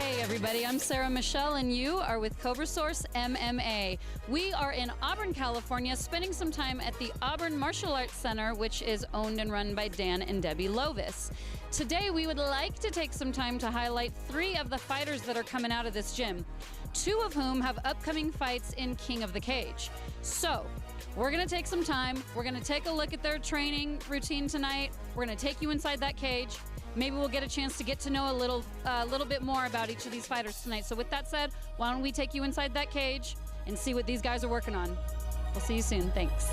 Hey everybody, I'm Sarah Michelle and you are with Cobra-Source MMA. We are in Auburn, California, spending some time at the Auburn Martial Arts Center, which is owned and run by Dan and Debbie Lovas. Today we would like to take some time to highlight 3 of the fighters that are coming out of this gym, 2 of whom have upcoming fights in King of the Cage. So, we're gonna take some time, we're gonna take a look at their training routine tonight, we're gonna take you inside that cage. Maybe we'll get a chance to get to know a little bit more about each of these fighters tonight. So with that said, why don't we take you inside that cage and see what these guys are working on. We'll see you soon, thanks.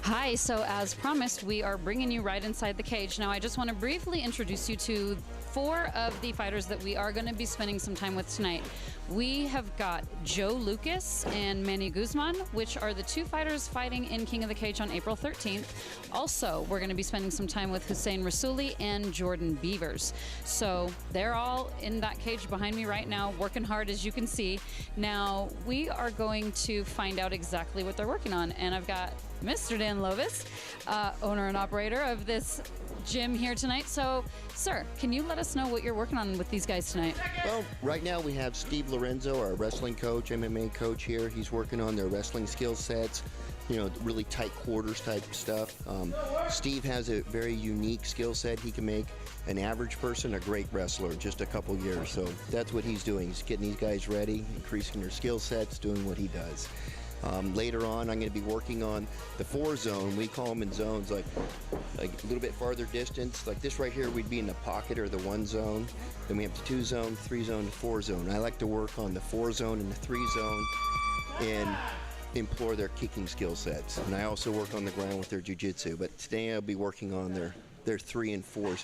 Hi, so as promised, we are bringing you right inside the cage. Now, I just want to briefly introduce you to 4 of the fighters that we are going to be spending some time with tonight. We have got Joe Lucas and Manny Guzman, which are the 2 fighters fighting in King of the Cage on April 13th. Also, we're going to be spending some time with Hussein Rassouli and Jordan Beavers. So they're all in that cage behind me right now, working hard, as you can see. Now, we are going to find out exactly what they're working on, and I've got Mr. Dan Lovas, owner and operator of this gym here tonight. So, sir, can you let us know what you're working on with these guys tonight? Well, right now we have Steve Lorenzo, our wrestling coach, MMA coach here. He's working on their wrestling skill sets, you know, really tight quarters type stuff. Steve has a very unique skill set. He can make an average person a great wrestler in just a couple years. So that's what he's doing. He's getting these guys ready, increasing their skill sets, doing what he does. Later on, I'm going to be working on the 4 zone. We call them in zones, like a little bit farther distance. Like this right here, we'd be in the pocket or the 1 zone. Then we have the 2 zone, 3 zone, the 4 zone. I like to work on the 4 zone and the 3 zone and implore their kicking skill sets. And I also work on the ground with their jiu-jitsu. But today I'll be working on their 3 and 4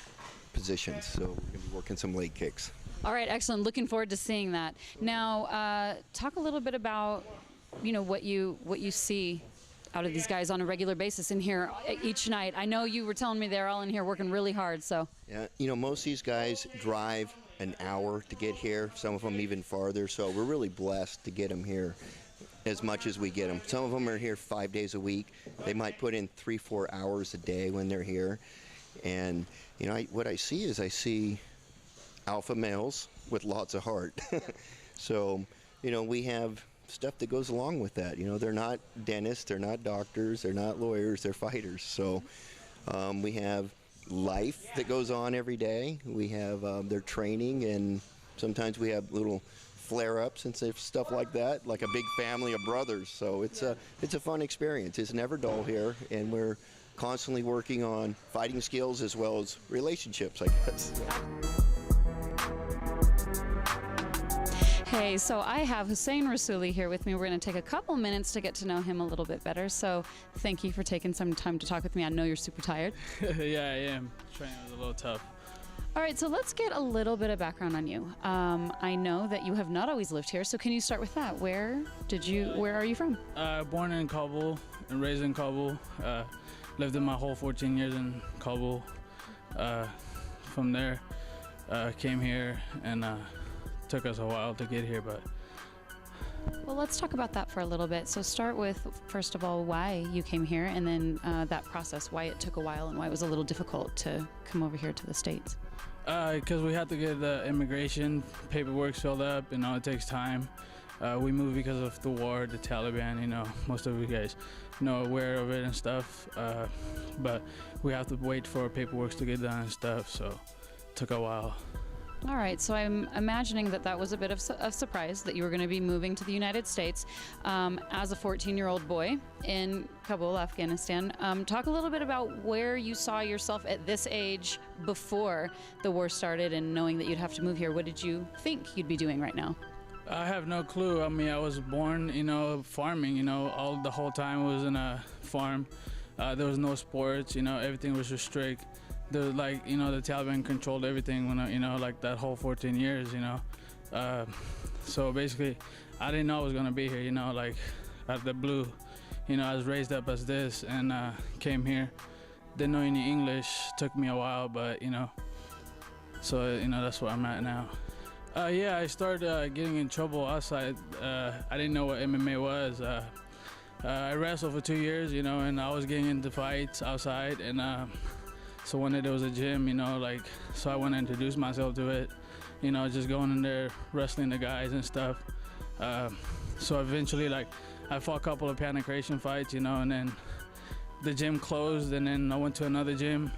positions. So we're going to be working some leg kicks. All right, excellent. Looking forward to seeing that. Now, talk a little bit about what you see out of these guys on a regular basis in here each night. I know you were telling me they're all in here working really hard, so. Yeah, most of these guys drive an hour to get here, some of them even farther, so we're really blessed to get them here as much as we get them. Some of them are here 5 days a week. They might put in 3-4 hours a day when they're here. And, what I see alpha males with lots of heart. So, we have stuff that goes along with that. They're not dentists, they're not doctors, they're not lawyers, they're fighters. So we have life that goes on every day. We have their training, and sometimes we have little flare-ups and stuff like that, like a big family of brothers. So it's a fun experience. It's never dull here, and we're constantly working on fighting skills as well as relationships, I guess. Hey, so I have Hussein Rassouli here with me. We're going to take a couple minutes to get to know him a little bit better. So thank you for taking some time to talk with me. I know you're super tired. Yeah, I am. Training was a little tough. All right, so let's get a little bit of background on you. I know that you have not always lived here, so can you start with that? Where are you from? Born in Kabul and raised in Kabul. Lived in my whole 14 years in Kabul. From there, came here, and took us a while to get here, but. Well, let's talk about that for a little bit. So start with, first of all, why you came here, and then that process, why it took a while and why it was a little difficult to come over here to the States. Because we had to get the immigration paperwork filled up, and it takes time. We moved because of the war, the Taliban, most of you guys aware of it and stuff. But we have to wait for paperwork to get done and stuff, so it took a while. All right, so I'm imagining that that was a bit of a surprise that you were going to be moving to the United States as a 14-year-old boy in Kabul, Afghanistan. Talk a little bit about where you saw yourself at this age before the war started and knowing that you'd have to move here. What did you think you'd be doing right now? I have no clue. I mean, I was born, farming, the whole time was in a farm. There was no sports, everything was just strict. There was the Taliban controlled everything when like that whole 14 years, So basically, I didn't know I was gonna be here, like out of the blue. I was raised up as this and came here. Didn't know any English, took me a while, but so that's where I'm at now. Yeah, I started getting in trouble outside. I didn't know what MMA was. I wrestled for 2 years, and I was getting into fights outside. And so one day there was a gym, so I went and introduced myself to it, just going in there, wrestling the guys and stuff. So eventually, I fought a couple of Panic Creation fights, and then the gym closed, and then I went to another gym.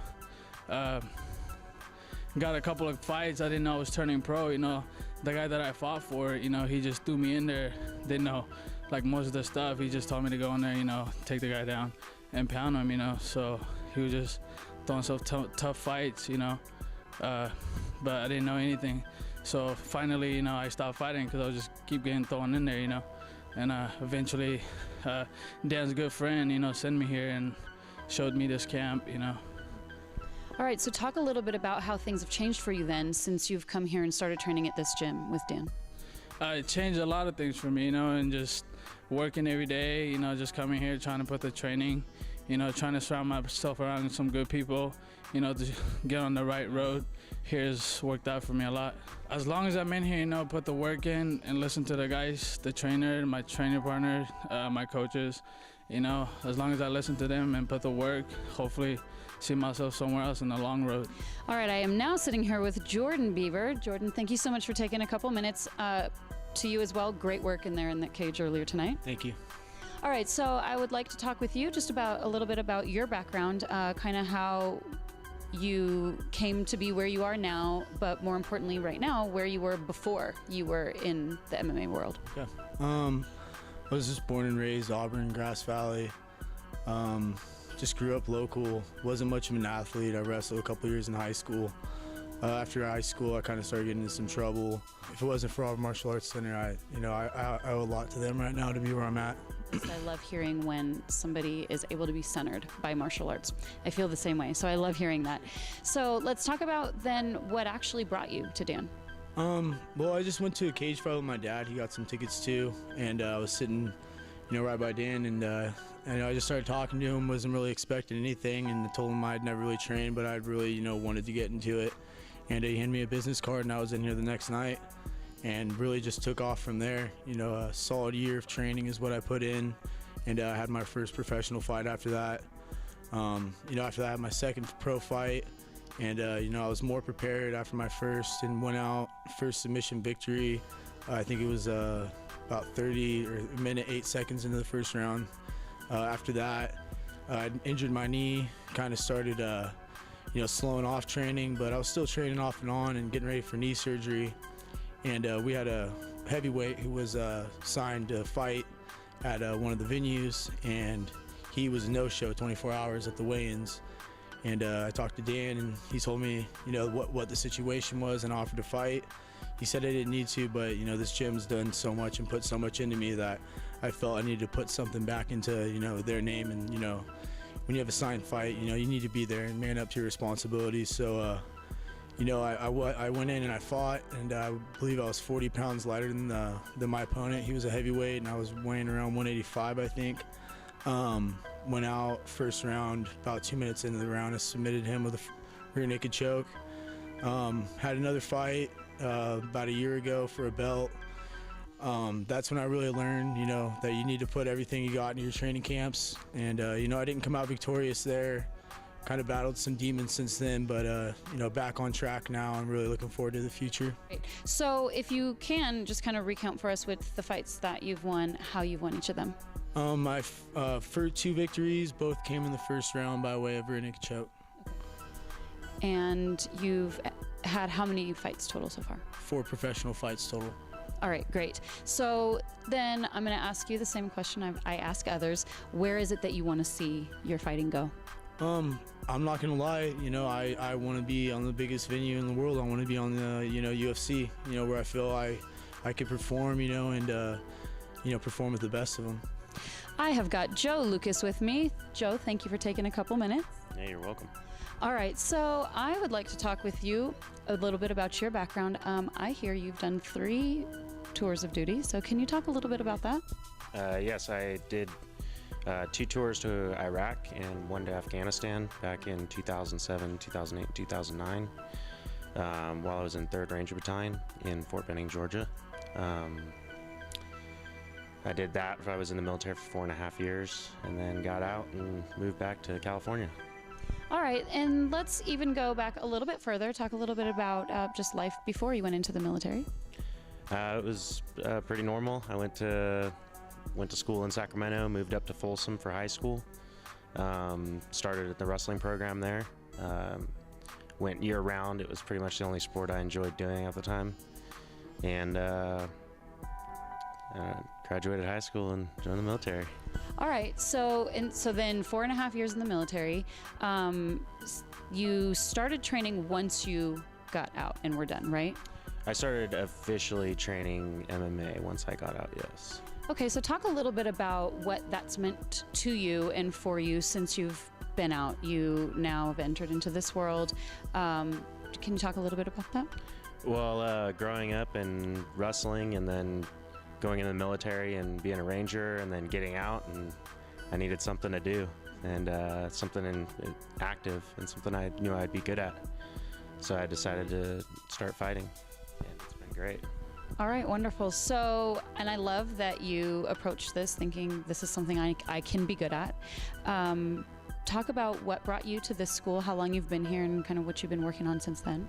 Got a couple of fights. I didn't know I was turning pro. The guy that I fought for, he just threw me in there. Didn't know most of the stuff. He just told me to go in there, take the guy down and pound him, So he was just throwing some tough fights, but I didn't know anything. So finally, I stopped fighting because I was just keep getting thrown in there, And eventually, Dan's good friend, sent me here and showed me this camp, All right, so talk a little bit about how things have changed for you then since you've come here and started training at this gym with Dan. It changed a lot of things for me, and just working every day, just coming here, trying to put the training, trying to surround myself around some good people, to get on the right road. Here's worked out for me a lot. As long as I'm in here, put the work in and listen to the guys, the trainer, my training partner, my coaches, as long as I listen to them and put the work, hopefully see myself somewhere else in the long road. All right, I am now sitting here with Jordan Beaver. Jordan, thank you so much for taking a couple minutes. To you as well, great work in there in that cage earlier tonight. Thank you. All right, so I would like to talk with you just about a little bit about your background, kind of how you came to be where you are now, but more importantly right now, where you were before you were in the MMA world. Yeah. I was just born and raised Auburn, Grass Valley. Just grew up local. Wasn't much of an athlete. I wrestled a couple years in high school. After high school, I kind of started getting into some trouble. If it wasn't for Auburn Martial Arts Center, I owe a lot to them right now to be where I'm at. I love hearing when somebody is able to be centered by martial arts. I feel the same way, so I love hearing that. So let's talk about then what actually brought you to Dan. Well, I just went to a cage fight with my dad. He got some tickets too, and I was sitting, right by Dan, and I just started talking to him. Wasn't really expecting anything, and I told him I'd never really trained, but I'd really, wanted to get into it. And he handed me a business card, and I was in here the next night, and really just took off from there. A solid year of training is what I put in, and I had my first professional fight after that. After that, I had my second pro fight, and I was more prepared after my first and went out, first submission victory. I think it was about 30 or a minute, 8 seconds into the first round. After that, I injured my knee, kind of started slowing off training, but I was still training off and on and getting ready for knee surgery. And we had a heavyweight who was signed to fight at one of the venues, and he was a no-show 24 hours at the weigh-ins. And I talked to Dan, and he told me, what the situation was, and offered to fight. He said I didn't need to, but this gym's done so much and put so much into me that I felt I needed to put something back into their name. And when you have a signed fight, you need to be there and man up to your responsibilities. So I went in and I fought, and I believe I was 40 pounds lighter than my opponent. He was a heavyweight, and I was weighing around 185, I think. Went out first round, about 2 minutes into the round, I submitted him with a rear naked choke. Had another fight about a year ago for a belt. That's when I really learned, that you need to put everything you got into your training camps. And, I didn't come out victorious there. Kind of battled some demons since then, but, back on track now. I'm really looking forward to the future. Right. So if you can, just kind of recount for us with the fights that you've won, how you've won each of them. My first 2 victories both came in the first round by way of rear naked choke. And you've had how many fights total so far? 4 professional fights total. All right, great. So then I'm going to ask you the same question I ask others. Where is it that you want to see your fighting go? I'm not gonna lie, I want to be on the biggest venue in the world. I want to be on the, UFC, where I feel I could perform, and perform with the best of them. I have got Joe Lucas with me. Joe, thank you for taking a couple minutes. Yeah, you're welcome. All right, so I would like to talk with you a little bit about your background. I hear you've done 3 tours of duty, so can you talk a little bit about that? Yes, I did 2 tours to Iraq and 1 to Afghanistan back in 2007, 2008, 2009, while I was in 3rd Ranger Battalion in Fort Benning, Georgia. I did that. I was in the military for 4.5 years and then got out and moved back to California. All right, and let's even go back a little bit further, talk a little bit about just life before you went into the military. It was pretty normal. I went to school in Sacramento, moved up to Folsom for high school, started at the wrestling program there, went year-round. It was pretty much the only sport I enjoyed doing at the time, and graduated high school and joined the military. All right, so then 4.5 years in the military. You started training once you got out and were done, right? I started officially training MMA once I got out, yes. Okay, so talk a little bit about what that's meant to you and for you since you've been out. You now have entered into this world. Can you talk a little bit about that? Well, growing up and wrestling and then going in the military and being a ranger and then getting out, and I needed something to do and something active and something I knew I'd be good at. So I decided to start fighting, and it's been great. All right, wonderful. So, and I love that you approached this thinking this is something I can be good at. Talk about what brought you to this school, how long you've been here, and kind of what you've been working on since then.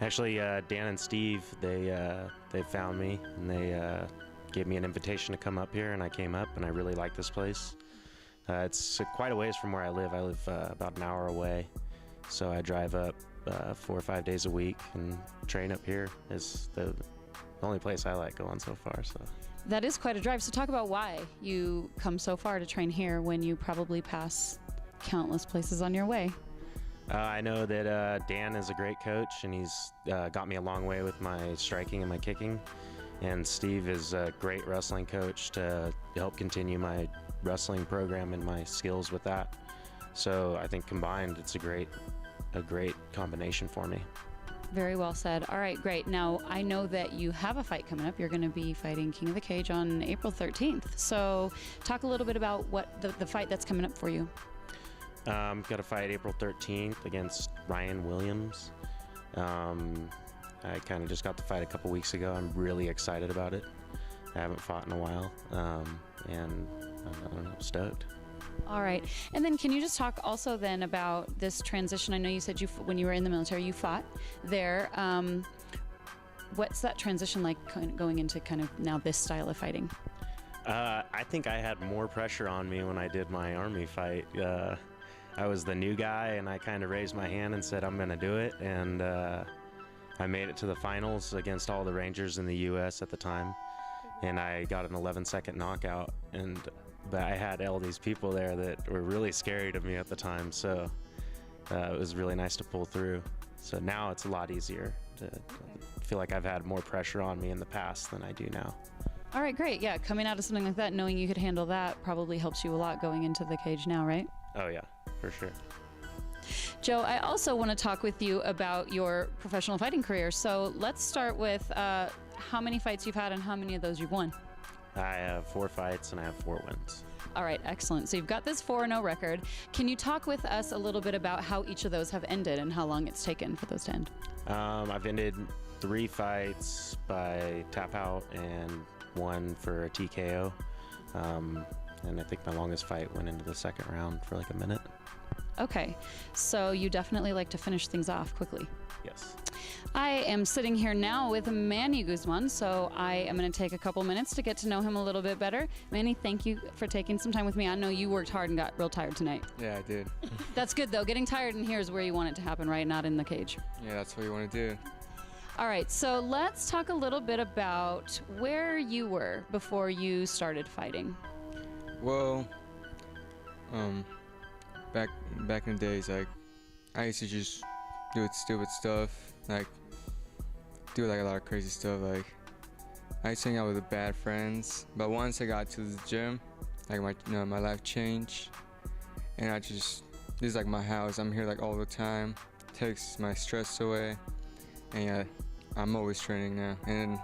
Actually, Dan and Steve, they found me and they gave me an invitation to come up here, and I came up, and I really like this place. It's quite a ways from where I live. I live about an hour away, so I drive up 4 or 5 days a week and train up here. Is the only place I like going so far. So that is quite a drive. So talk about why you come so far to train here when you probably pass countless places on your way. I know that Dan is a great coach, and he's got me a long way with my striking and my kicking. And Steve is a great wrestling coach to help continue my wrestling program and my skills with that. So I think combined, it's a great combination for me. Very well said. All right, great. Now, I know that you have a fight coming up. You're going to be fighting King of the Cage on April 13th. So talk a little bit about what the fight that's coming up for you. Got a fight April 13th against Ryan Williams. I kind of just got the fight a couple weeks ago. I'm really excited about it. I haven't fought in a while, and I don't know, stoked. All right. And then can you just talk also then about this transition? I know you said when you were in the military, you fought there. What's that transition like going into kind of now this style of fighting? I think I had more pressure on me when I did my Army fight. I was the new guy, and I kind of raised my hand and said, I'm going to do it. And I made it to the finals against all the Rangers in the U.S. at the time. And I got an 11-second knockout. But I had all these people there that were really scary to me at the time. So it was really nice to pull through. So now it's a lot easier to feel like I've had more pressure on me in the past than I do now. All right, great. Yeah, coming out of something like that, knowing you could handle that probably helps you a lot going into the cage now, right? Oh, yeah, for sure. Joe, I also want to talk with you about your professional fighting career. So let's start with how many fights you've had and how many of those you've won. I have 4 fights and I have 4 wins. All right, excellent. So you've got this 4-0 record. Can you talk with us a little bit about how each of those have ended and how long it's taken for those to end? I've ended 3 fights by tap out and 1 for a TKO. And I think my longest fight went into the 2nd round for like a minute. Okay, so you definitely like to finish things off quickly. Yes. I am sitting here now with Manny Guzman, so I am going to take a couple minutes to get to know him a little bit better. Manny, thank you for taking some time with me. I know you worked hard and got real tired tonight. Yeah, I did. That's good, though. Getting tired in here is where you want it to happen, right? Not in the cage. Yeah, that's what you want to do. All right, so let's talk a little bit about where you were before you started fighting. Well, back in the days, like, I used to just do stupid stuff, like do like a lot of crazy stuff. Like, I used to hang out with the bad friends, but once I got to the gym, like my life changed, and this is like my house. I'm here like all the time. Takes my stress away, and yeah, I'm always training now. And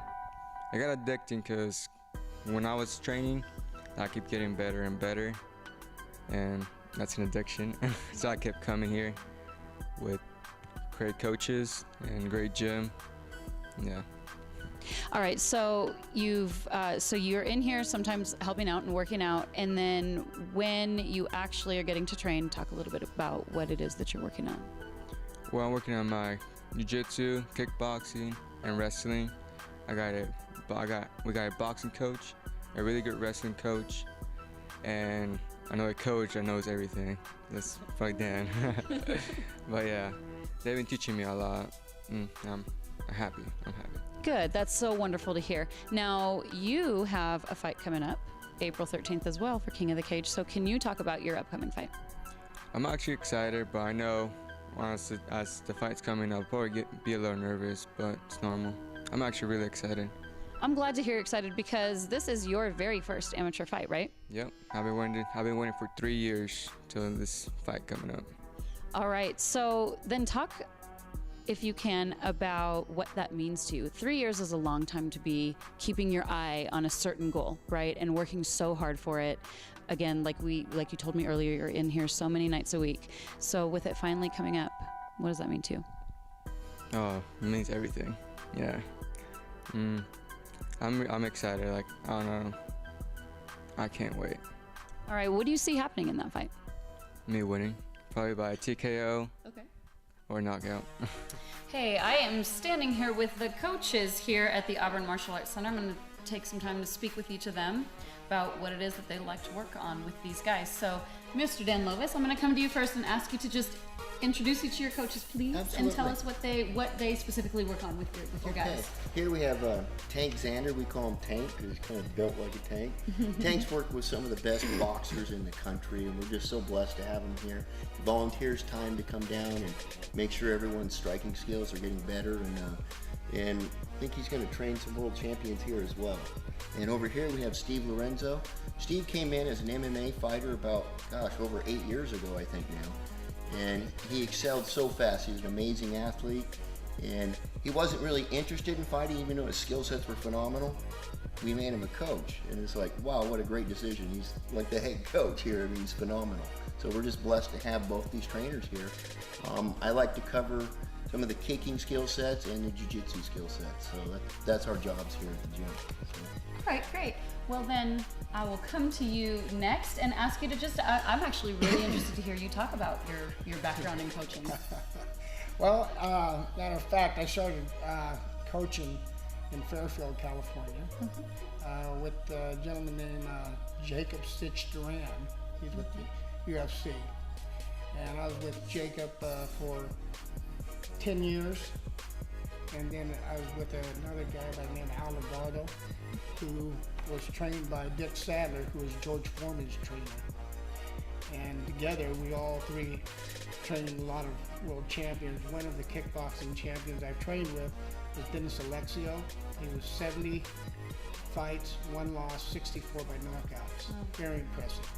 I got addicting because when I was training, I keep getting better and better, and that's an addiction. So I kept coming here with great coaches and great gym. Yeah. All right, so you're in here sometimes helping out and working out, and then when you actually are getting to train, talk a little bit about what it is that you're working on. Well, I'm working on my jiu-jitsu, kickboxing, and wrestling. We got a boxing coach, a really good wrestling coach, and another coach that knows everything. That's like Dan. But yeah, they've been teaching me a lot. I'm happy. Good. That's so wonderful to hear. Now, you have a fight coming up April 13th as well for King of the Cage. So can you talk about your upcoming fight? I'm actually excited, but I know as the fight's coming, I'll probably be a little nervous, but it's normal. I'm actually really excited. I'm glad to hear you're excited because this is your very first amateur fight, right? Yep. I've been waiting for 3 years till this fight coming up. All right. So then talk, if you can, about what that means to you. 3 years is a long time to be keeping your eye on a certain goal, right? And working so hard for it. Again, like you told me earlier, you're in here so many nights a week. So with it finally coming up, what does that mean to you? Oh, it means everything. Yeah. I'm excited. Like, I don't know. I can't wait. All right. What do you see happening in that fight? Me winning, probably by TKO. Okay. Or knockout. Hey, I am standing here with the coaches here at the Auburn Martial Arts Center. I'm going to take some time to speak with each of them about what it is that they like to work on with these guys. So, Mr. Dan Lovas, I'm going to come to you first and ask you to just introduce each of your coaches, please, Absolutely. and tell us what they specifically work on with your guys. Here we have Tank Xander. We call him Tank because he's kind of built like a tank. Tank's worked with some of the best boxers in the country, and we're just so blessed to have him here. He volunteers time to come down and make sure everyone's striking skills are getting better, and I think he's going to train some world champions here as well. And over here we have Steve Lorenzo. Steve came in as an MMA fighter about, over 8 years ago, I think now. And he excelled so fast. He was an amazing athlete. And he wasn't really interested in fighting, even though his skill sets were phenomenal. We made him a coach. And it's like, wow, what a great decision. He's like the head coach here. I mean, he's phenomenal. So we're just blessed to have both these trainers here. I like to cover some of the kicking skill sets and the jiu-jitsu skill sets. So that's our jobs here at the gym. So. All right, great. Well, then I will come to you next and ask you to just, I'm actually really interested to hear you talk about your background in coaching. Well, matter of fact, I started coaching in Fairfield, California, with a gentleman named Jacob Stitch Duran. He's with the UFC. And I was with Jacob for 10 years. And then I was with another guy by the name of Al Lagardo, who was trained by Dick Sadler, who was George Foreman's trainer. And together, we all three trained a lot of world champions. One of the kickboxing champions I trained with was Dennis Alexio. He was 70 fights, 1 loss, 64 by knockouts. Very impressive.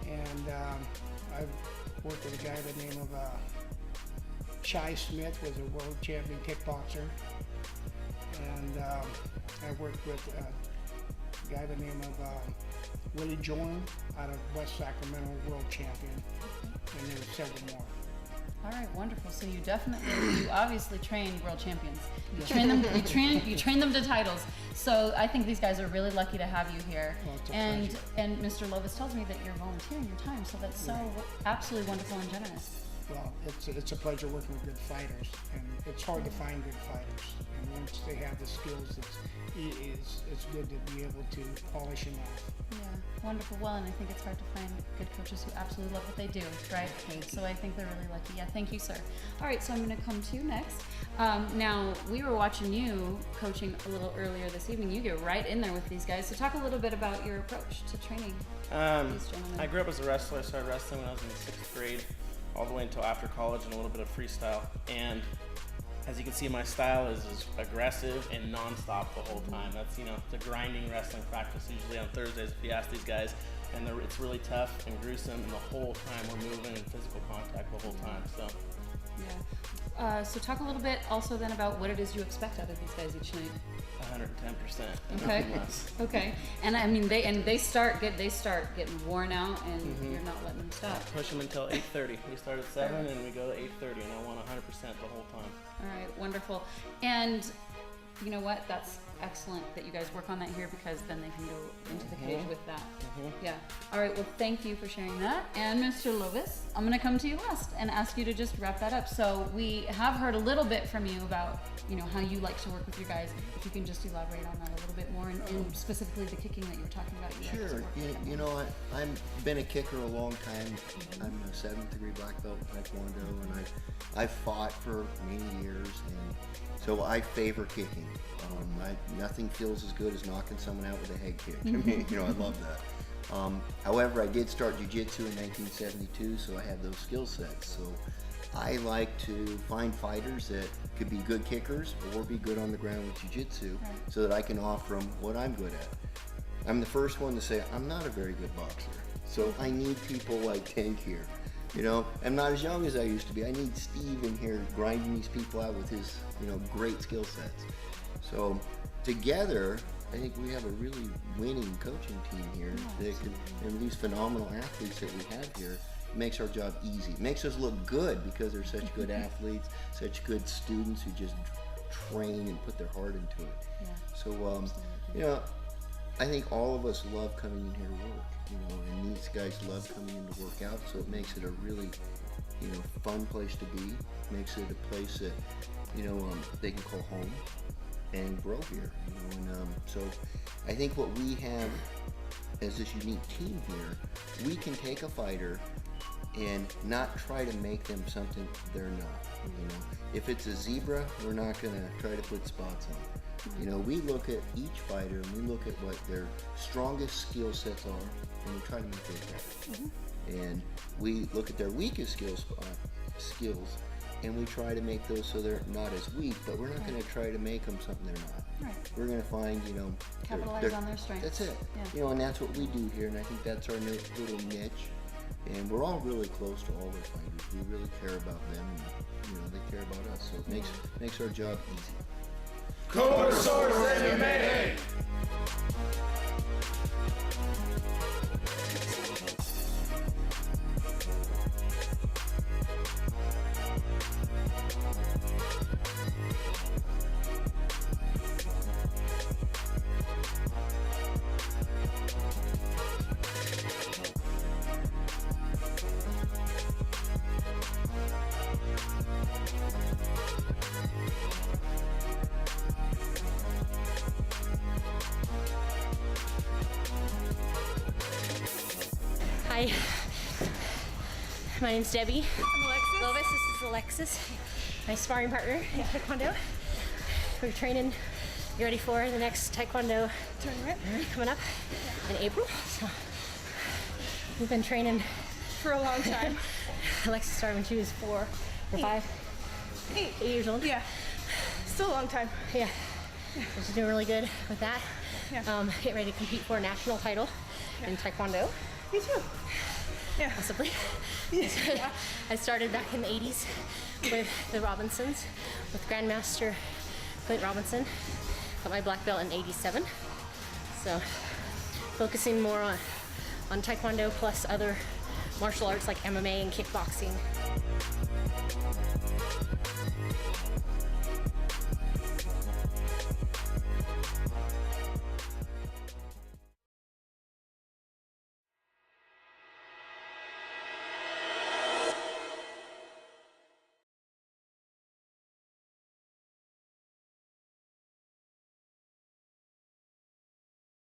And I've worked with a guy by the name of Shai Smith, was a world champion kickboxer. And I worked with a guy by the name of Willie Jordan out of West Sacramento, world champion. And there were several more. All right, wonderful. So you obviously train world champions. You train them. You train them to titles. So I think these guys are really lucky to have you here. Well, it's a and pleasure. Mr. Lovas tells me that you're volunteering your time. So that's so absolutely wonderful and generous. Well, it's a pleasure working with good fighters, it's hard to find good fighters. And once they have the skills, it's good to be able to polish them off. Yeah, wonderful. Well, and I think it's hard to find good coaches who absolutely love what they do, right? So I think they're really lucky. Yeah, thank you, sir. All right, so I'm going to come to you next. Now, we were watching you coaching a little earlier this evening. You get right in there with these guys. So talk a little bit about your approach to training these gentlemen. I grew up as a wrestler. I started wrestling when I was in 6th grade, all the way until after college, and a little bit of freestyle. And as you can see, my style is aggressive and non-stop the whole time. That's, the grinding wrestling practice usually on Thursdays if you ask these guys. And it's really tough and gruesome, and the whole time we're moving in physical contact the whole time. So. Yeah. So talk a little bit also then about what it is you expect out of these guys each night. 110%. Okay. Nothing less. Okay. And I mean they start getting worn out, and you're not letting them stop. Push them until 8:30. We start at 7 and we go to 8:30, and I want 100% the whole time. All right, wonderful. And you know what? That's excellent that you guys work on that here, because then they can go into the cage with that. Yeah. All right, well, thank you for sharing that. And Mr. Lovas, I'm going to come to you last and ask you to just wrap that up. So we have heard a little bit from you about, how you like to work with your guys. If you can just elaborate on that a little bit more, and specifically the kicking that you were talking about. Sure. I've been a kicker a long time. I'm a 7th degree black belt in Taekwondo, and I've fought for many years, and so I favor kicking. Nothing feels as good as knocking someone out with a head kick. I mean, I love that. However, I did start jiu-jitsu in 1972, so I have those skill sets. So I like to find fighters that could be good kickers or be good on the ground with jiu-jitsu, so that I can offer them what I'm good at. I'm the first one to say I'm not a very good boxer, so I need people like Tank here. I'm not as young as I used to be. I need Steve in here grinding these people out with his, great skill sets. So together, I think we have a really winning coaching team here. And these phenomenal athletes that we have here makes our job easy. It makes us look good because they're such good athletes, such good students who just train and put their heart into it. Yeah. So, I think all of us love coming in here to work, and these guys love coming in to work out, so it makes it a really, fun place to be. Makes it a place that, they can call home and grow here, and so I think what we have as this unique team here, we can take a fighter and not try to make them something they're not. If it's a zebra, we're not going to try to put spots on. We look at each fighter and we look at what their strongest skill sets are, and we try to make those better. And we look at their weakest skills, and we try to make those so they're not as weak, but we're not going to try to make them something they're not. Right. We're going to find, capitalize on their strengths. That's it. Yeah. And that's what we do here, and I think that's our little niche. And we're all really close to all our fighters. We really care about them, and they care about us. So it makes our job easy. Cobra-Source MMA! Hi, my name's Debbie. I'm Alexis. Lovas, this is Alexis, my sparring partner in Taekwondo. We're training, get ready for the next Taekwondo tournament coming up in April. So we've been training for a long time. Alexis started when she was 4 or 5. 8 years old. Yeah, still a long time. Yeah, she's doing really good with that. Yeah. Getting ready to compete for a national title in Taekwondo. Me too. Yeah. Possibly. Yeah. I started back in the 80s with the Robinsons, with Grandmaster Clint Robinson. Got my black belt in 87. So focusing more on Taekwondo plus other martial arts like MMA and kickboxing.